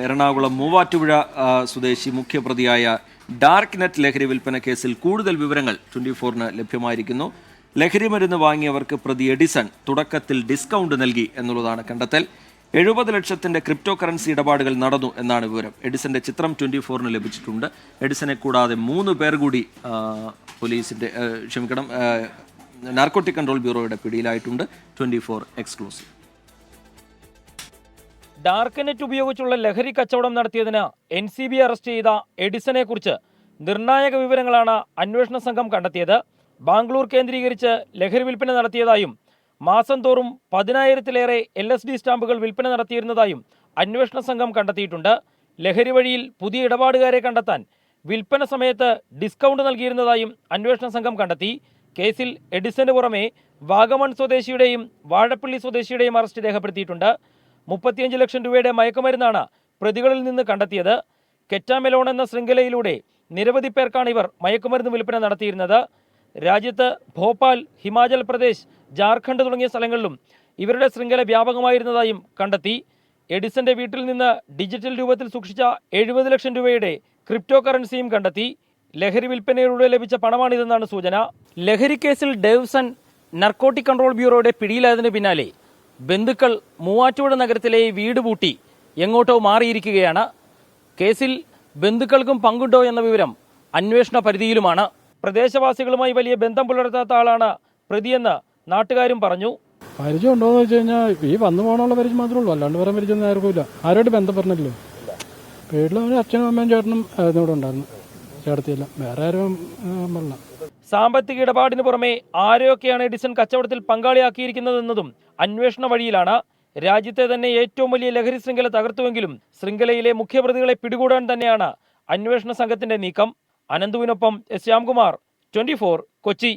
എറണാകുളം മൂവാറ്റുപുഴ സ്വദേശി മുഖ്യപ്രതിയായ dark net ലഹരി വിൽപ്പന കേസിൽ കൂടുതൽ വിവരങ്ങൾ 24-ന് ലഭ്യമായിരിക്കുന്നു. ലഹരി മരുന്ന് വാങ്ങിയവർക്ക് പ്രതി എഡിസൺ തുടക്കത്തിൽ ഡിസ്കൗണ്ട് നൽകി എന്നുള്ളതാണ് കണ്ടെത്തൽ. 70 ലക്ഷത്തിന്റെ ക്രിപ്റ്റോ കറൻസി ഇടപാടുകൾ നടന്നു എന്നാണ് വിവരം. എഡിസന്റെ ചിത്രം 24-ന് ലഭിച്ചിട്ടുണ്ട്. എഡിസനെ കൂടാതെ 3 പേർ കൂടി നാർക്കോട്ടിക് കൺട്രോൾ ബ്യൂറോയുടെ പിടിയിലായിട്ടുണ്ട്. 24 എക്സ്ക്ലൂസീവ്. ഡാർക്ക് നെറ്റ് ഉപയോഗിച്ചുള്ള ലഹരി കച്ചവടം നടത്തിയതിന് NCB അറസ്റ്റ് ചെയ്ത എഡിസനെ കുറിച്ച് നിർണായക വിവരങ്ങളാണ് അന്വേഷണ സംഘം കണ്ടെത്തിയത്. ബാംഗ്ലൂർ കേന്ദ്രീകരിച്ച് ലഹരി വിൽപ്പന നടത്തിയതായും മാസം തോറും 10,000-ലേറെ LSD സ്റ്റാമ്പുകൾ വിൽപ്പന നടത്തിയിരുന്നതായും അന്വേഷണ സംഘം കണ്ടെത്തിയിട്ടുണ്ട്. ലഹരി വഴിയിൽ പുതിയ ഇടപാടുകാരെ കണ്ടെത്താൻ വിൽപ്പന സമയത്ത് ഡിസ്കൗണ്ട് നൽകിയിരുന്നതായും അന്വേഷണ സംഘം കണ്ടെത്തി. കേസിൽ എഡിസന് പുറമെ വാഗമൺ സ്വദേശിയുടെയും വാഴപ്പള്ളി സ്വദേശിയുടെയും അറസ്റ്റ് രേഖപ്പെടുത്തിയിട്ടുണ്ട്. 35 ലക്ഷം രൂപയുടെ മയക്കുമരുന്നാണ് പ്രതികളിൽ നിന്ന് കണ്ടെത്തിയത്. കെറ്റാമെലോൺ എന്ന ശൃംഖലയിലൂടെ നിരവധി പേർക്കാണ് ഇവർ മയക്കുമരുന്ന് വിൽപ്പന നടത്തിയിരുന്നത്. രാജ്യത്ത് ഭോപ്പാൽ, ഹിമാചൽ പ്രദേശ്, ജാർഖണ്ഡ് തുടങ്ങിയ സ്ഥലങ്ങളിലും ഇവരുടെ ശൃംഖല വ്യാപകമായിരുന്നതായും കണ്ടെത്തി. എഡിസന്റെ വീട്ടിൽ നിന്ന് ഡിജിറ്റൽ രൂപത്തിൽ സൂക്ഷിച്ച 70 ലക്ഷം രൂപയുടെ ക്രിപ്റ്റോ കറൻസിയും കണ്ടെത്തി. ലഹരി വിൽപ്പനയിലൂടെ ലഭിച്ച പണമാണിതെന്നാണ് സൂചന. ലഹരി കേസിൽ ഡേവ്സൺ നാർക്കോട്ടിക് കൺട്രോൾ ബ്യൂറോയുടെ പിടിയിലായതിനു പിന്നാലെ ബന്ധുക്കൾ മൂവാറ്റുപുഴ നഗരത്തിലെ വീട് പൂട്ടി എങ്ങോട്ടോ മാറിയിരിക്കുകയാണ്. കേസിൽ ബന്ധുക്കൾക്കും പങ്കുണ്ടോ എന്ന വിവരം അന്വേഷണ പരിധിയിലുമാണ്. പ്രദേശവാസികളുമായി വലിയ ബന്ധം പുലർത്താത്ത ആളാണ് പ്രതിയെന്ന് നാട്ടുകാരും പറഞ്ഞു. പരിചയം ഉണ്ടോയെന്ന് വെച്ച് കഴിഞ്ഞാൽ ഈ വന്നു പോകാനുള്ള പരിചയം മാത്രമേ ഉള്ളൂ, അല്ലാണ്ട് വേറെ പരിചയം ആർക്കുമില്ല. ആരോട് ബന്ധപ്പെടണല്ലോ. വീട്ടിൽ അവന് അച്ഛനും അമ്മയും ചേട്ടനും ഇവിടെ ഉണ്ടായിരുന്നു, ചേട്ടത്തിയില്ല, വേറെ ആരും പറഞ്ഞ. സാമ്പത്തിക ഇടപാടിന് പുറമെ ആരെയൊക്കെയാണ് എഡിസൺ കച്ചവടത്തിൽ പങ്കാളിയാക്കിയിരിക്കുന്നതെന്നതും അന്വേഷണ വഴിയിലാണ്. രാജ്യത്തെ തന്നെ ഏറ്റവും വലിയ ലഹരി ശൃംഖല തകർത്തുവെങ്കിലും ശൃംഖലയിലെ മുഖ്യപ്രതികളെ പിടികൂടാൻ തന്നെയാണ് അന്വേഷണ സംഘത്തിന്റെ നീക്കം. അനന്തുവിനൊപ്പം ശ്യാംകുമാർ, 24 കൊച്ചി.